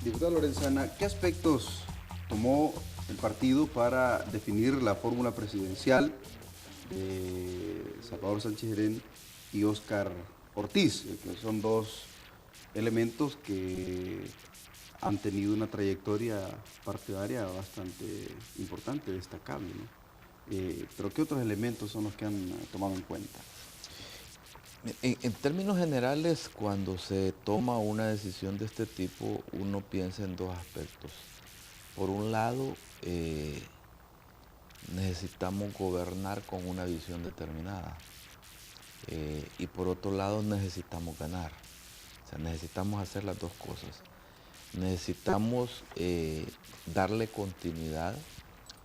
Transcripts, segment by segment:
Diputada Lorenzana, ¿qué aspectos tomó el partido para definir la fórmula presidencial de Salvador Sánchez Serén y Óscar Ortiz, que son dos elementos que han tenido una trayectoria partidaria bastante importante, destacable, ¿no? Pero ¿qué otros elementos son los que han tomado en cuenta? En términos generales, cuando se toma una decisión de este tipo, uno piensa en dos aspectos. Por un lado, necesitamos gobernar con una visión determinada. Y por otro lado, necesitamos ganar. O sea, necesitamos hacer las dos cosas. Necesitamos darle continuidad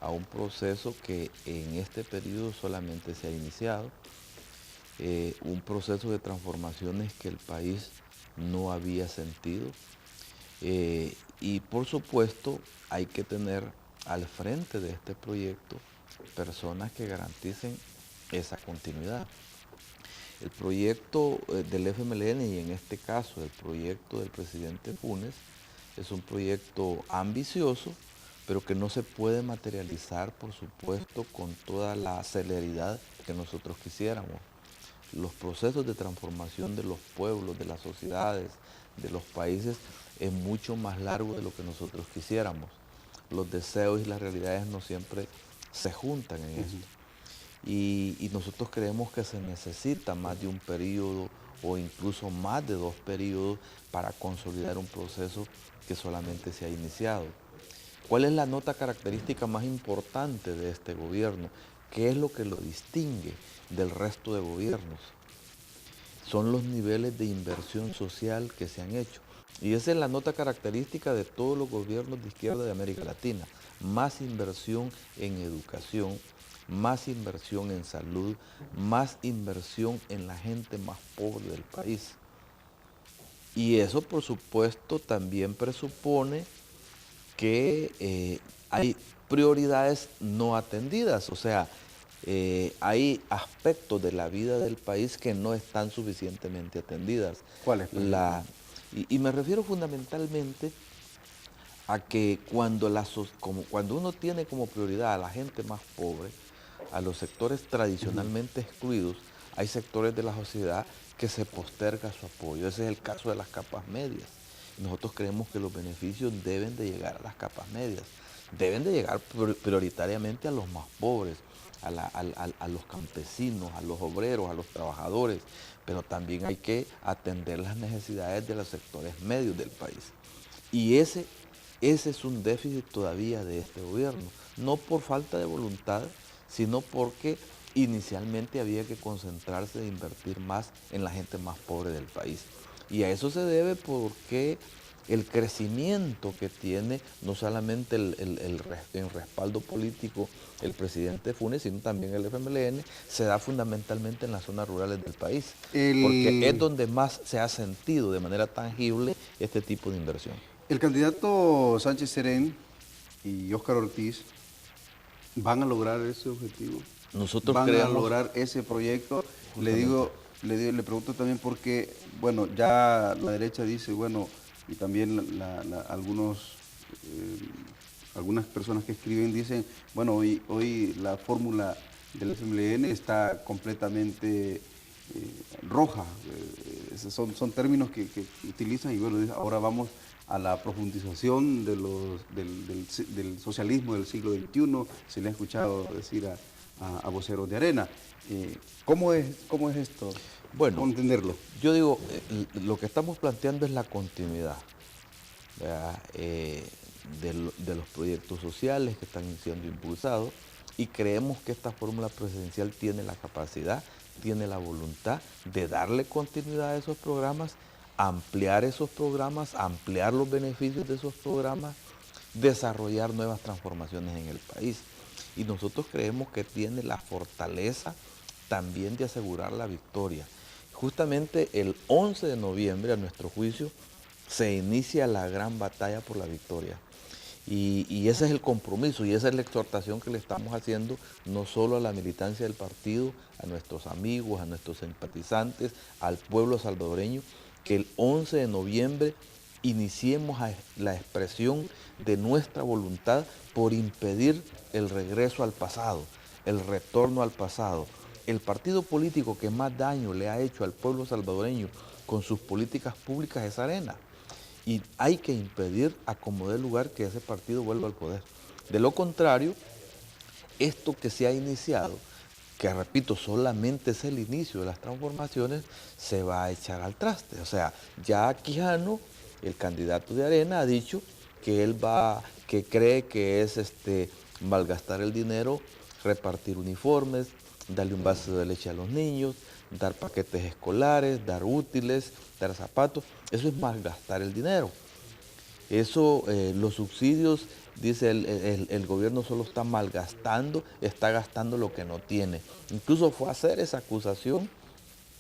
a un proceso que en este periodo solamente se ha iniciado, un proceso de transformaciones que el país no había sentido. Y por supuesto hay que tener al frente de este proyecto personas que garanticen esa continuidad. El proyecto del FMLN y en este caso el proyecto del presidente Funes es un proyecto ambicioso, pero que no se puede materializar, por supuesto, con toda la celeridad que nosotros quisiéramos. Los procesos de transformación de los pueblos, de las sociedades, de los países, es mucho más largo de lo que nosotros quisiéramos. Los deseos y las realidades no siempre se juntan en esto. Y nosotros creemos que se necesita más de un periodo o incluso más de 2 periodos para consolidar un proceso que solamente se ha iniciado. ¿Cuál es la nota característica más importante de este gobierno? ¿Qué es lo que lo distingue del resto de gobiernos? Son los niveles de inversión social que se han hecho. Y esa es la nota característica de todos los gobiernos de izquierda de América Latina. Más inversión en educación, más inversión en salud, más inversión en la gente más pobre del país. Y eso, por supuesto, también presupone que hay prioridades no atendidas, o sea, hay aspectos de la vida del país que no están suficientemente atendidas. ¿Cuáles, por ejemplo? Y me refiero fundamentalmente a que cuando uno tiene como prioridad a la gente más pobre, a los sectores tradicionalmente excluidos, hay sectores de la sociedad que se posterga su apoyo. Ese es el caso de las capas medias. Nosotros creemos que los beneficios deben de llegar a las capas medias, deben de llegar prioritariamente a los más pobres, a los campesinos, a los obreros, a los trabajadores, pero también hay que atender las necesidades de los sectores medios del país. Y ese es un déficit todavía de este gobierno, no por falta de voluntad, sino porque inicialmente había que concentrarse e invertir más en la gente más pobre del país. Y a eso se debe porque el crecimiento que tiene no solamente el respaldo político el presidente Funes, sino también el FMLN, se da fundamentalmente en las zonas rurales del país, porque es El, donde más se ha sentido de manera tangible este tipo de inversión. el candidato Sánchez Serén y Óscar Ortiz van a lograr ese objetivo, Nosotros van a creemos lograr ese proyecto. justamente. Le pregunto también porque, bueno, ya la derecha dice, bueno, y también algunas personas que escriben dicen, bueno, hoy la fórmula del FMLN está completamente roja. Son términos que utilizan y bueno, ahora vamos a la profundización del socialismo del siglo XXI, se le ha escuchado decir a voceros de Arena. ¿Cómo es esto? Bueno, ¿Cómo entenderlo? yo digo, lo que estamos planteando es la continuidad, ¿verdad? De los proyectos sociales que están siendo impulsados y creemos que esta fórmula presidencial tiene la capacidad, tiene la voluntad de darle continuidad a esos programas, ampliar los beneficios de esos programas, desarrollar nuevas transformaciones en el país. Y nosotros creemos que tiene la fortaleza también de asegurar la victoria. Justamente el 11 de noviembre, a nuestro juicio, se inicia la gran batalla por la victoria. Y ese es el compromiso y esa es la exhortación que le estamos haciendo no solo a la militancia del partido, a nuestros amigos, a nuestros simpatizantes, al pueblo salvadoreño, que el 11 de noviembre iniciemos la expresión de nuestra voluntad por impedir el regreso al pasado, el retorno al pasado. El partido político que más daño le ha hecho al pueblo salvadoreño con sus políticas públicas es Arena. Y hay que impedir a como dé lugar que ese partido vuelva al poder. De lo contrario, esto que se ha iniciado, que repito, solamente es el inicio de las transformaciones, se va a echar al traste. O sea, ya Quijano, el candidato de Arena, ha dicho que que cree que es malgastar el dinero, repartir uniformes, darle un vaso de leche a los niños, dar paquetes escolares, dar útiles, dar zapatos. Eso es malgastar el dinero. Eso, los subsidios, dice el gobierno solo está malgastando, está gastando lo que no tiene. Incluso fue a hacer esa acusación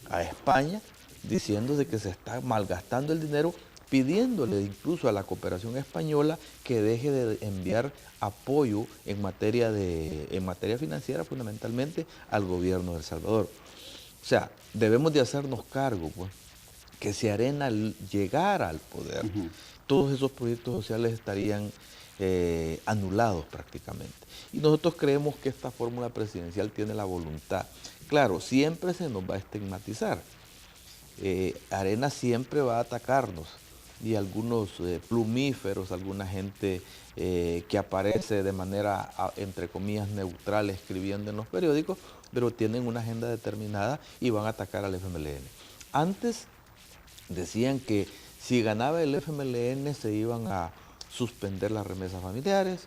a España diciendo de que se está malgastando el dinero, pidiéndole incluso a la cooperación española que deje de enviar apoyo en materia financiera, fundamentalmente al gobierno de El Salvador. O sea, debemos de hacernos cargo, pues, que si Arena llegara al poder, todos esos proyectos sociales estarían anulados prácticamente. Y nosotros creemos que esta fórmula presidencial tiene la voluntad. Claro, siempre se nos va a estigmatizar. Arena siempre va a atacarnos y algunos plumíferos, alguna gente que aparece de manera, entre comillas, neutral escribiendo en los periódicos, pero tienen una agenda determinada y van a atacar al FMLN. Antes decían que si ganaba el FMLN se iban a suspender las remesas familiares,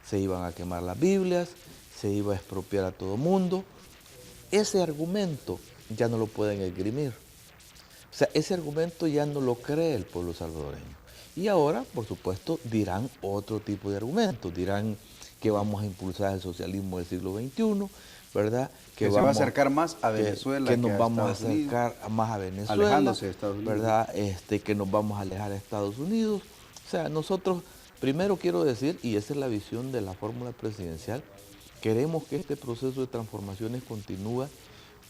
se iban a quemar las Biblias, se iba a expropiar a todo mundo. Ese argumento ya no lo pueden esgrimir. O sea, ese argumento ya no lo cree el pueblo salvadoreño. Y ahora, por supuesto, dirán otro tipo de argumentos. Dirán que vamos a impulsar el socialismo del siglo XXI, ¿verdad? Que se va a acercar más a Venezuela que nos vamos a acercar más a Venezuela, alejándose de Estados Unidos, ¿verdad? Que nos vamos a alejar de Estados Unidos. O sea, nosotros, primero quiero decir, y esa es la visión de la fórmula presidencial, queremos que este proceso de transformaciones continúe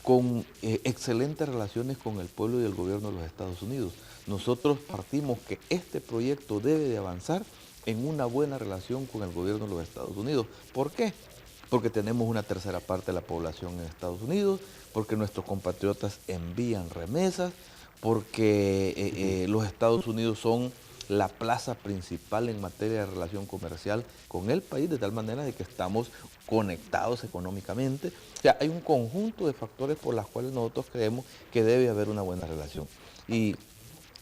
con excelentes relaciones con el pueblo y el gobierno de los Estados Unidos. Nosotros partimos que este proyecto debe de avanzar en una buena relación con el gobierno de los Estados Unidos. ¿Por qué? Porque tenemos una tercera parte de la población en Estados Unidos, porque nuestros compatriotas envían remesas, porque los Estados Unidos son la plaza principal en materia de relación comercial con el país, de tal manera de que estamos conectados económicamente. O sea, hay un conjunto de factores por los cuales nosotros creemos que debe haber una buena relación. Y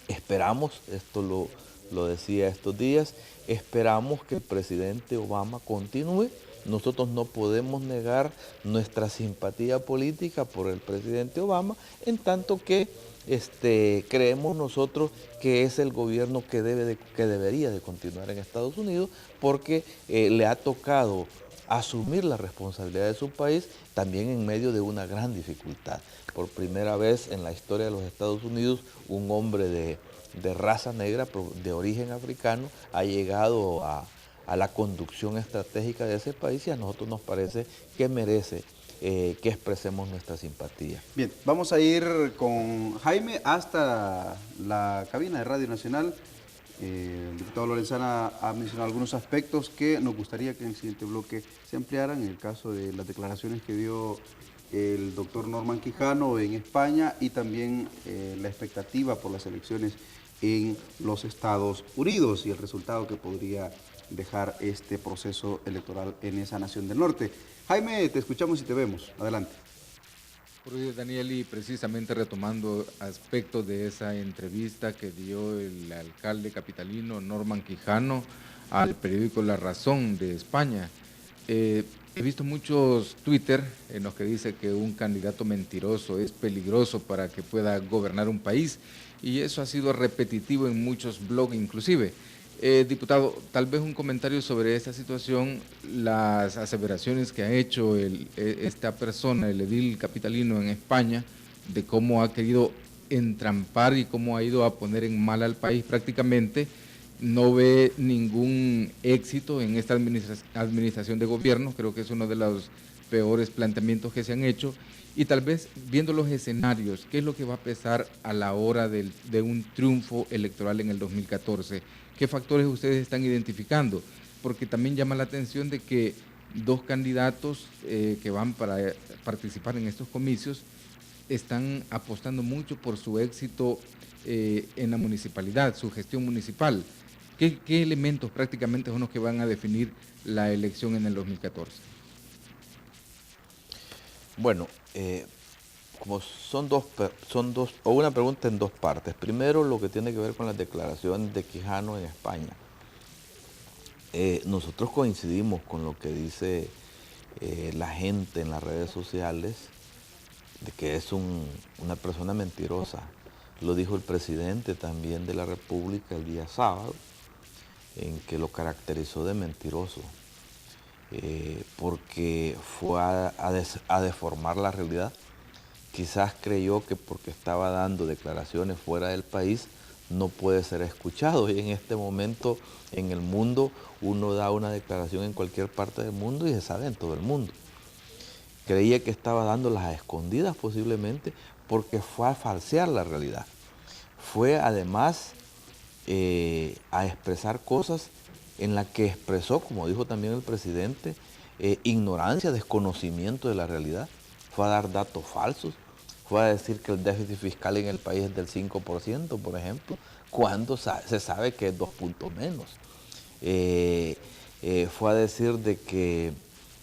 esperamos, esto lo decía estos días, esperamos que el presidente Obama continúe. Nosotros no podemos negar nuestra simpatía política por el presidente Obama, en tanto que creemos nosotros que es el gobierno que debería de continuar en Estados Unidos, porque le ha tocado asumir la responsabilidad de su país también en medio de una gran dificultad. Por primera vez en la historia de los Estados Unidos, un hombre de raza negra, de origen africano, ha llegado a la conducción estratégica de ese país, y a nosotros nos parece que merece que expresemos nuestra simpatía. Bien, vamos a ir con Jaime hasta la cabina de Radio Nacional. El diputado Lorenzana ha mencionado algunos aspectos que nos gustaría que en el siguiente bloque se ampliaran, en el caso de las declaraciones que dio el doctor Norman Quijano en España, y también la expectativa por las elecciones en los Estados Unidos y el resultado que podría dejar este proceso electoral en esa nación del norte. Jaime, te escuchamos y te vemos. Adelante. Buenos días, Daniel, y precisamente retomando aspectos de esa entrevista que dio el alcalde capitalino Norman Quijano al periódico La Razón de España. He visto muchos Twitter en los que dice que un candidato mentiroso es peligroso para que pueda gobernar un país, y eso ha sido repetitivo en muchos blogs inclusive. Diputado, tal vez un comentario sobre esta situación, las aseveraciones que ha hecho esta persona, el edil capitalino en España, de cómo ha querido entrampar y cómo ha ido a poner en mal al país prácticamente. No ve ningún éxito en esta administración de gobierno. Creo que es uno de los peores planteamientos que se han hecho, y tal vez viendo los escenarios, ¿qué es lo que va a pesar a la hora de un triunfo electoral en el 2014? ¿Qué factores ustedes están identificando? Porque también llama la atención de que dos candidatos que van para participar en estos comicios están apostando mucho por su éxito en la municipalidad, su gestión municipal. ¿Qué elementos prácticamente son los que van a definir la elección en el 2014? Bueno, como o una pregunta en dos partes. Primero, lo que tiene que ver con las declaraciones de Quijano en España. Nosotros coincidimos con lo que dice la gente en las redes sociales, de que es una persona mentirosa. Lo dijo el presidente también de la República el día sábado, en que lo caracterizó de mentiroso, porque fue a deformar la realidad. Quizás creyó que porque estaba dando declaraciones fuera del país no puede ser escuchado, y en este momento en el mundo uno da una declaración en cualquier parte del mundo y se sabe en todo el mundo. Creía que estaba dándolas a escondidas posiblemente, porque fue a falsear la realidad. Fue además a expresar cosas en las que expresó, como dijo también el presidente, ignorancia, desconocimiento de la realidad. Fue a dar datos falsos, fue a decir que el déficit fiscal en el país es del 5%, por ejemplo, cuando se sabe que es 2 puntos menos. Fue a decir de que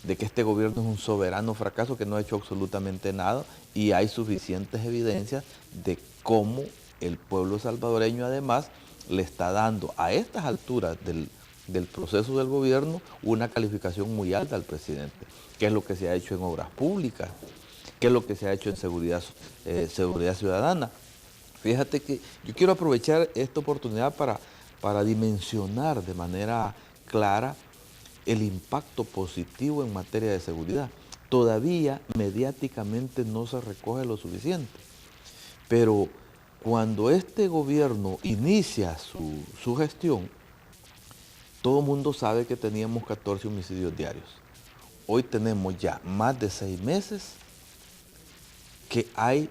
este gobierno es un soberano fracaso, que no ha hecho absolutamente nada, y hay suficientes evidencias de cómo el pueblo salvadoreño además le está dando a estas alturas del proceso del gobierno una calificación muy alta al presidente. ¿Qué es lo que se ha hecho en obras públicas? ¿Qué es lo que se ha hecho en seguridad ciudadana? Fíjate que yo quiero aprovechar esta oportunidad para dimensionar de manera clara el impacto positivo en materia de seguridad. Todavía mediáticamente no se recoge lo suficiente, pero cuando este gobierno inicia su gestión, todo el mundo sabe que teníamos 14 homicidios diarios. Hoy tenemos ya más de 6 meses que hay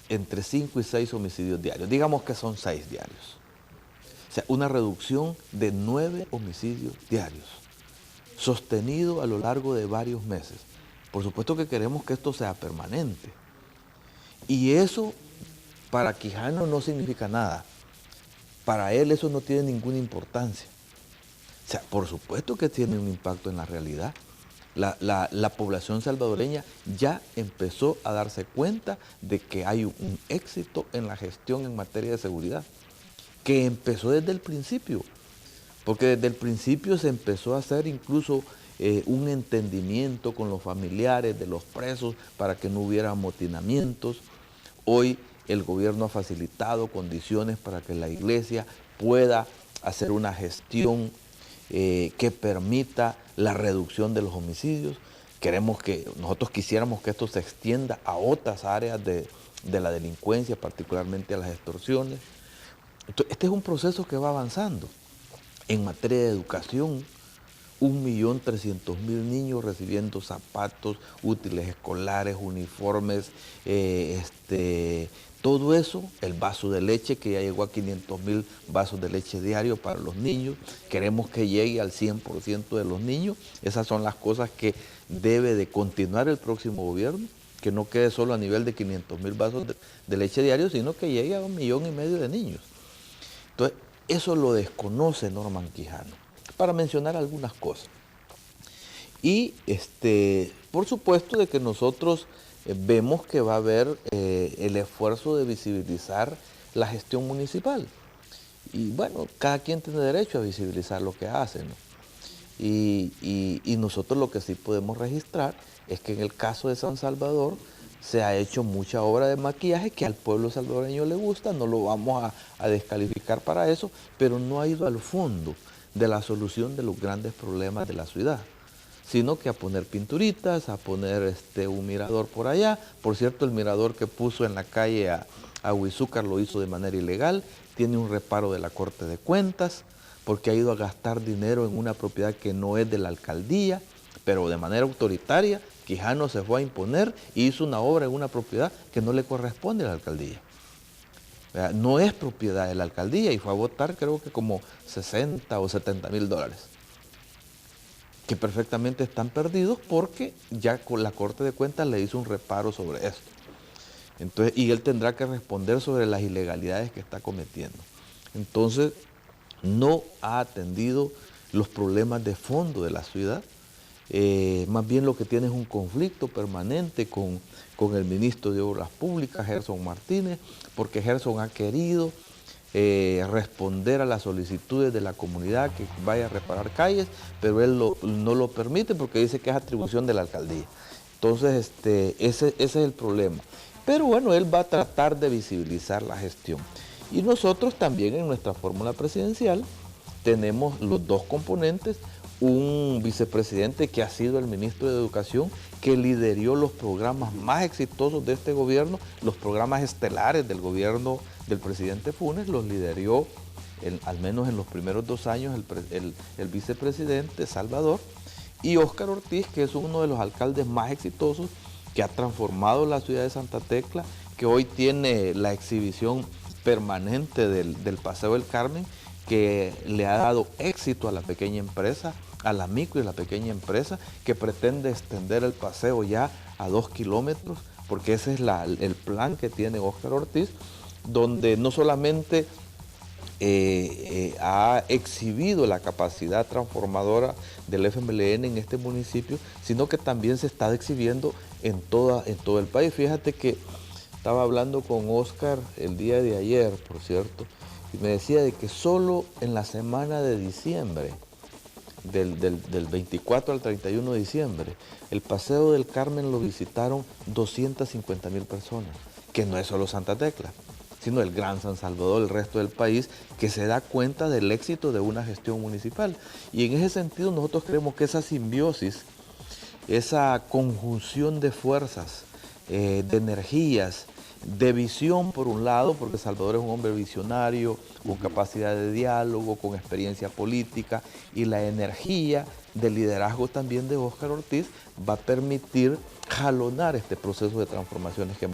entre 5 y 6 homicidios diarios. Digamos que son 6 diarios. O sea, una reducción de 9 homicidios diarios, sostenido a lo largo de varios meses. Por supuesto que queremos que esto sea permanente. Y eso para Quijano no significa nada. Para él eso no tiene ninguna importancia. O sea, por supuesto que tiene un impacto en la realidad. La población salvadoreña ya empezó a darse cuenta de que hay un éxito en la gestión en materia de seguridad, que empezó desde el principio, porque desde el principio se empezó a hacer incluso un entendimiento con los familiares de los presos para que no hubiera amotinamientos. Hoy el gobierno ha facilitado condiciones para que la iglesia pueda hacer una gestión que permita la reducción de los homicidios. Nosotros quisiéramos que esto se extienda a otras áreas de la delincuencia, particularmente a las extorsiones. Entonces, este es un proceso que va avanzando. En materia de educación, 1.300.000 niños recibiendo zapatos, útiles escolares, uniformes, todo eso, el vaso de leche que ya llegó a 500.000 vasos de leche diario para los niños. Queremos que llegue al 100% de los niños. Esas son las cosas que debe de continuar el próximo gobierno, que no quede solo a nivel de 500.000 vasos de leche diario, sino que llegue a 1,5 millones de niños. Entonces, eso lo desconoce Norman Quijano, para mencionar algunas cosas. Y por supuesto de que nosotros vemos que va a haber el esfuerzo de visibilizar la gestión municipal. Y bueno, cada quien tiene derecho a visibilizar lo que hace, ¿no? Y nosotros lo que sí podemos registrar es que en el caso de San Salvador se ha hecho mucha obra de maquillaje que al pueblo salvadoreño le gusta, no lo vamos a descalificar para eso, pero no ha ido al fondo de la solución de los grandes problemas de la ciudad, sino que a poner pinturitas, a poner un mirador por allá. Por cierto, el mirador que puso en la calle a Huizúcar lo hizo de manera ilegal, tiene un reparo de la Corte de Cuentas, porque ha ido a gastar dinero en una propiedad que no es de la alcaldía, pero de manera autoritaria Quijano se fue a imponer y hizo una obra en una propiedad que no le corresponde a la alcaldía. No es propiedad de la alcaldía y fue a votar creo que como 60 o 70 mil dólares, que perfectamente están perdidos porque ya con la Corte de Cuentas le hizo un reparo sobre esto. Entonces, y él tendrá que responder sobre las ilegalidades que está cometiendo. Entonces, no ha atendido los problemas de fondo de la ciudad. Más bien lo que tiene es un conflicto permanente con el ministro de Obras Públicas, Gerson Martínez, porque Gerson ha querido responder a las solicitudes de la comunidad que vaya a reparar calles, pero él no lo permite porque dice que es atribución de la alcaldía. Entonces, ese es el problema. Pero bueno, él va a tratar de visibilizar la gestión. Y nosotros también en nuestra fórmula presidencial tenemos los dos componentes, un vicepresidente que ha sido el ministro de Educación, que lideró los programas más exitosos de este gobierno, los programas estelares del gobierno del presidente Funes, los lideró al menos en los primeros 2 años el vicepresidente Salvador, y Óscar Ortiz, que es uno de los alcaldes más exitosos, que ha transformado la ciudad de Santa Tecla, que hoy tiene la exhibición permanente del Paseo del Carmen, que le ha dado éxito a la pequeña empresa, a la micro y la pequeña empresa, que pretende extender el paseo ya a 2 kilómetros, porque ese es el plan que tiene Óscar Ortiz, donde no solamente ha exhibido la capacidad transformadora del FMLN en este municipio, sino que también se está exhibiendo en todo el país. Fíjate que estaba hablando con Óscar el día de ayer, por cierto, y me decía de que solo en la semana de diciembre, del 24 al 31 de diciembre, el Paseo del Carmen lo visitaron 250,000 personas, que no es solo Santa Tecla, sino el Gran San Salvador, el resto del país, que se da cuenta del éxito de una gestión municipal. Y en ese sentido nosotros creemos que esa simbiosis, esa conjunción de fuerzas, de energías, de visión por un lado, porque Salvador es un hombre visionario, con capacidad de diálogo, con experiencia política, y la energía del liderazgo también de Óscar Ortiz va a permitir jalonar este proceso de transformaciones que hemos